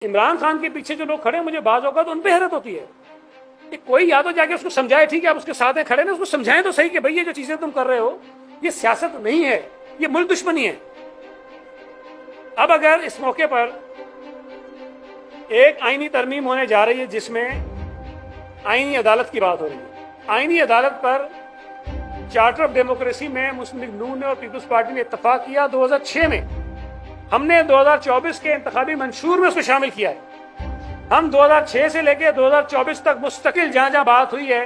عمران خان کے پیچھے جو لوگ کھڑے ہیں مجھے بعض اوقات ان پہ حیرت ہوتی ہے کہ کوئی یا تو جا کے اس کو سمجھائے، ٹھیک ہے آپ اس کے ساتھ ہیں کھڑے ہیں، اس کو سمجھائیں تو صحیح کہ بھئی یہ جو چیزیں تم کر رہے ہو یہ سیاست نہیں ہے، یہ ملک دشمنی ہے۔ اب اگر اس موقع پر ایک آئینی ترمیم ہونے جا رہی ہے جس میں آئینی عدالت کی بات ہو رہی ہے، آئینی عدالت پر چارٹر آف ڈیموکریسی میں مسلم لیگ نون نے اور پیپلز پارٹی نے اتفاق کیا 2006 میں، ہم نے 2024 کے انتخابی منشور میں اس کو شامل کیا ہے۔ ہم 2006 سے لے کے 2024 تک مستقل جہاں جہاں بات ہوئی ہے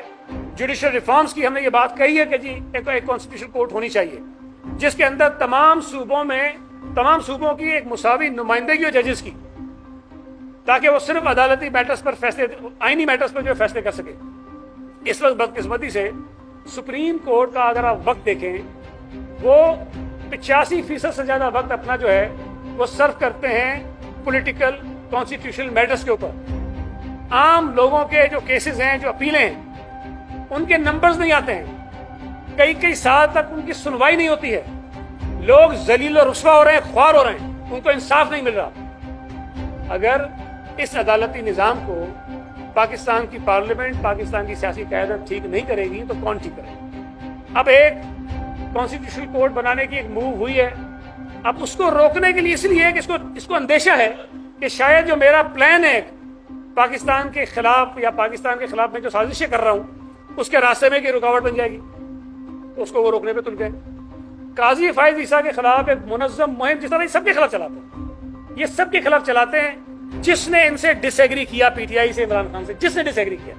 جوڈیشل ریفارمز کی، ہم نے یہ بات کہی ہے کہ جی ایک کانسٹیٹیوشنل کورٹ ہونی چاہیے جس کے اندر تمام صوبوں کی ایک مساوی نمائندگی ہو ججز کی، تاکہ وہ صرف عدالتی میٹرز پر فیصلے، آئینی میٹرز پر جو فیصلے کر سکے۔ اس وقت بدقسمتی سے سپریم کورٹ کا اگر آپ وقت دیکھیں وہ 85% سے زیادہ وقت اپنا جو ہے وہ صرف کرتے ہیں پولیٹیکل کانسٹیٹیوشنل میٹرز کے اوپر۔ عام لوگوں کے جو کیسز ہیں، جو اپیلیں ہیں، ان کے نمبرز نہیں آتے ہیں، کئی سال تک ان کی سنوائی نہیں ہوتی ہے، لوگ ذلیل و رسوا ہو رہے ہیں، خوار ہو رہے ہیں، ان کو انصاف نہیں مل رہا۔ اگر اس عدالتی نظام کو پاکستان کی پارلیمنٹ، پاکستان کی سیاسی قیادت ٹھیک نہیں کرے گی تو کون ٹھیک کرے گا؟ اب ایک کانسٹیٹیوشنل کورٹ بنانے کی ایک موو ہوئی ہے، اب اس کو روکنے کے لیے اس لیے کہ اس کو اندیشہ ہے کہ شاید جو میرا پلان ہے پاکستان کے خلاف یا پاکستان کے خلاف میں جو سازشیں کر رہا ہوں اس کے راستے میں کی رکاوٹ بن جائے گی، تو اس کو وہ روکنے پہ تل گئے۔ قاضی فائز عیسیٰ کے خلاف ایک منظم مہم جس طرح یہ سب کے خلاف چلاتے ہیں، یہ سب کے خلاف چلاتے ہیں، جس نے ان سے ڈس ایگری کیا، پی ٹی آئی سے، عمران خان سے، جس نے ڈس ایگری کیا